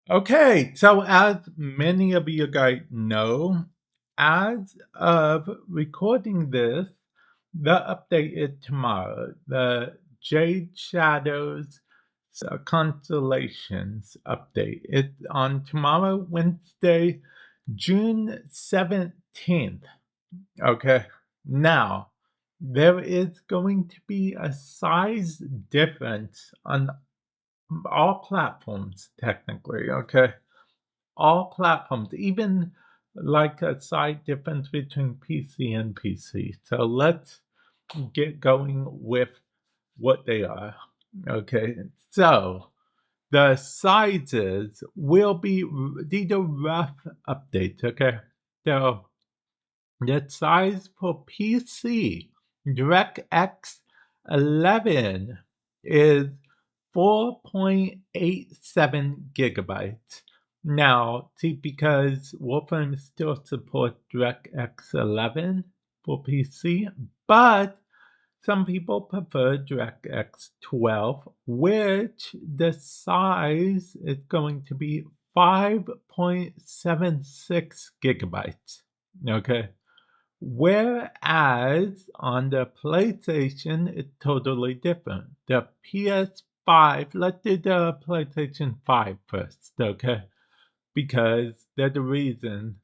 Okay, so as many of you guys know, as of recording this, the update is tomorrow. The Jade Shadows Constellations update. It's on tomorrow, Wednesday, June 17th. Okay, now there is going to be a size difference on all platforms, technically. Okay, all platforms, even like a slight difference between PC and PC. So let's get going with what they are. Okay, so the sizes will be, these are rough updates. Okay, so the size for PC DirectX 11 is 4.87 gigabytes. Now, see, because Warframe still supports DirectX 11 for PC, but some people prefer DirectX 12, which the size is going to be 5.76 gigabytes. Okay. Whereas on the PlayStation, it's totally different. The PS5, let's do the PlayStation 5 first, okay? Because there's a reason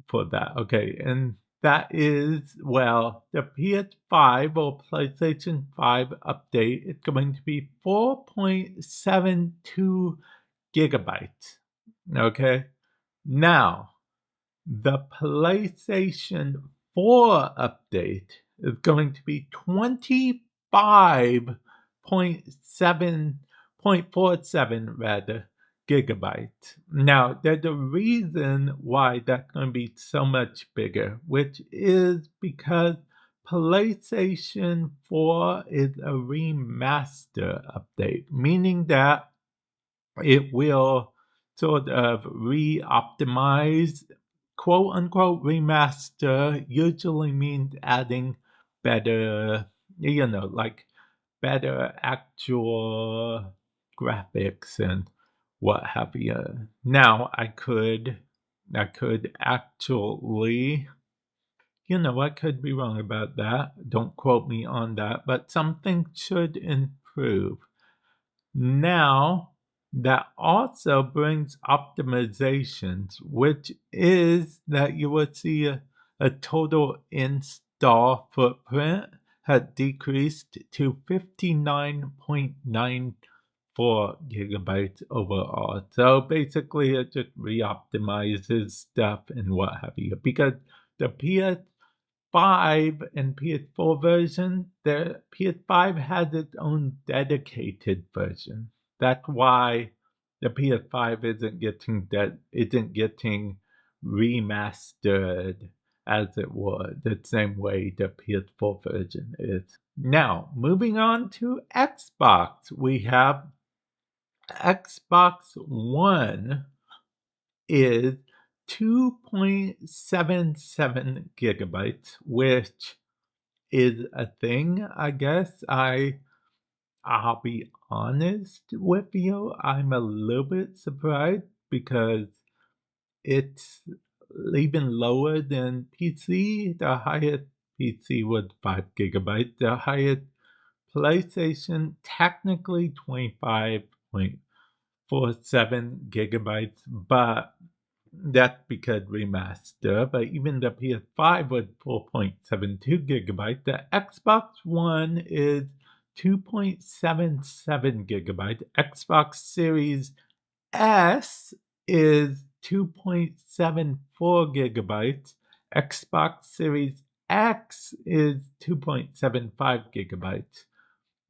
for that, okay? And that is, well, the PS5 or PlayStation 5 update is going to be 4.72 gigabytes, okay? Now, the PlayStation 4 update is going to be 25.47 rather gigabytes. Now, there's a reason why that's going to be so much bigger, which is because PlayStation 4 is a remaster update, meaning that it will sort of re-optimize, quote unquote remaster usually means adding better, like better actual graphics and what have you. Now I could actually, I could be wrong about that. Don't quote me on that, but something should improve. Now, that also brings optimizations, which is that you will see a total install footprint had decreased to 59.94 gigabytes overall. So basically, it just re-optimizes stuff and what have you. Because the PS5 and PS4 version, the PS5 has its own dedicated version. That's why the PS5 isn't getting remastered as it would, the same way the PS4 version is. Now, moving on to Xbox, we have Xbox One is 2.77 gigabytes, which is a thing, I guess. I'll be honest with you, I'm a little bit surprised because it's even lower than PC. The highest PC was 5 gigabytes. The highest PlayStation, technically 25.47 gigabytes, but that's because remaster. But even the PS5 was 4.72 gigabytes. The Xbox One is 2.77 gigabytes. Xbox Series S is 2.74 gigabytes. Xbox Series X is 2.75 gigabytes.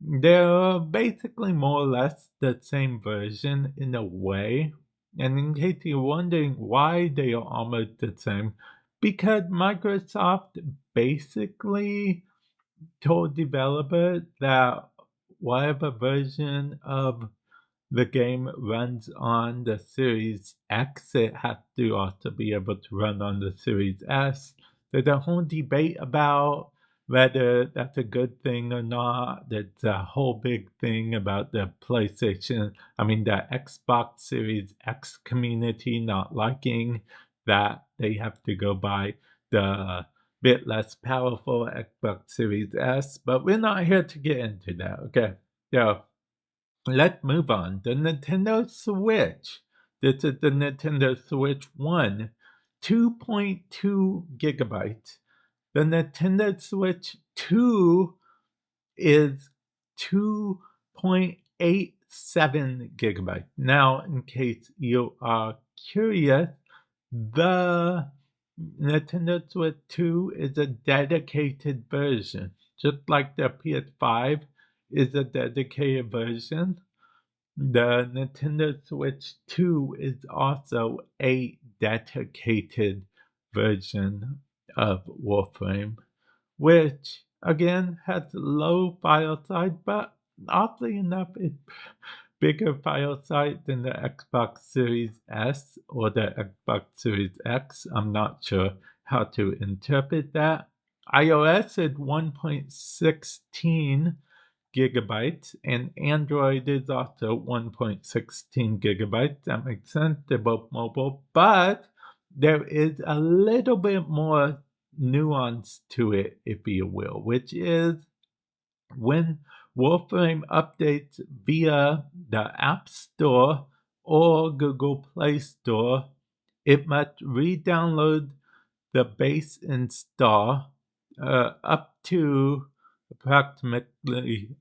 They're basically more or less the same version in a way. And in case you're wondering why they are almost the same, because Microsoft basically told developers that whatever version of the game runs on the Series X, it has to also be able to run on the Series S. There's a whole debate about whether that's a good thing or not. There's a whole big thing about the the Xbox Series X community not liking that they have to go buy the bit less powerful Xbox Series S, but we're not here to get into that, okay? So let's move on. The Nintendo Switch. This is the Nintendo Switch 1, 2.2 gigabytes. The Nintendo Switch 2 is 2.87 gigabytes. Now, in case you are curious, the Nintendo Switch 2 is a dedicated version. Just like the PS5 is a dedicated version, the Nintendo Switch 2 is also a dedicated version of Warframe, which again has low file size, but oddly enough, it's bigger file size than the Xbox Series S or the Xbox Series X. I'm not sure how to interpret that. iOS is 1.16 gigabytes, and Android is also 1.16 gigabytes. That makes sense. They're both mobile, but there is a little bit more nuance to it, if you will, which is when Warframe updates via the App Store or Google Play Store, it must re-download the base install up to approximately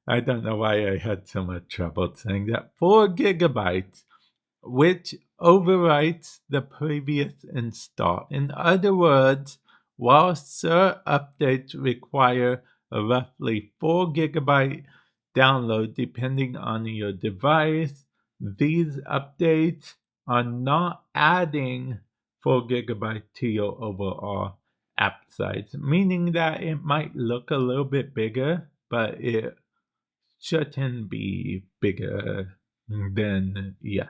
I don't know why I had so much trouble saying that, 4 gigabytes, which overwrites the previous install. In other words, while certain updates require a roughly 4 gigabyte download depending on your device, these updates are not adding 4 gigabytes to your overall app size, meaning that it might look a little bit bigger, but it shouldn't be bigger than, yeah.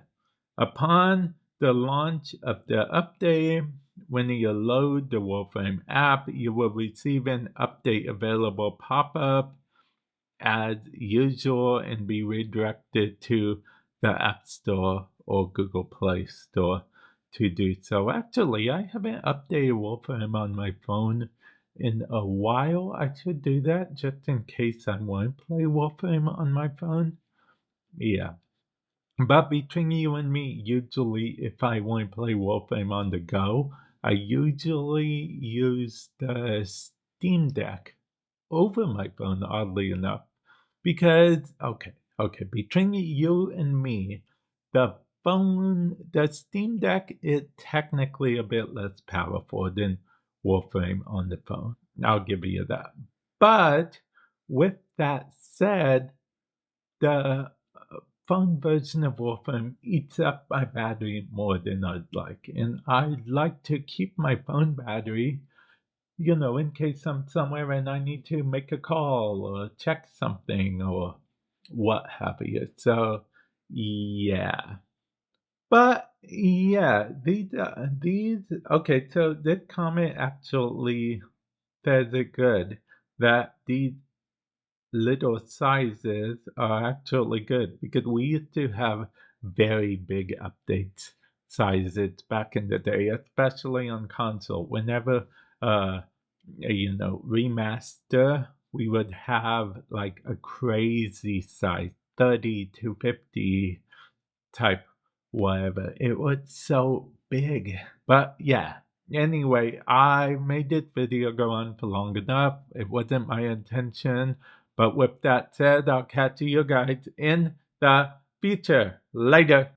Upon the launch of the update, when you load the Warframe app, you will receive an update available pop-up as usual and be redirected to the App Store or Google Play Store to do so. Actually, I haven't updated Warframe on my phone in a while. I should do that just in case I want to play Warframe on my phone. Yeah. But between you and me, usually if I want to play Warframe on the go, I usually use the Steam Deck over my phone, oddly enough. Because, okay, between you and me, the Steam Deck is technically a bit less powerful than Warframe on the phone. I'll give you that. But with that said, the phone version of Warframe eats up my battery more than I'd like. And I'd like to keep my phone battery, in case I'm somewhere and I need to make a call or check something or what have you. So, yeah. But, yeah, okay, so this comment actually says it good, that these little sizes are actually good because we used to have very big updates sizes back in the day, especially on console. Whenever remaster, we would have like a crazy size 30 to 50 type whatever. It was so big. But yeah, anyway, I made this video go on for long enough. It wasn't my intention. But with that said, I'll catch you guys in the future. Later.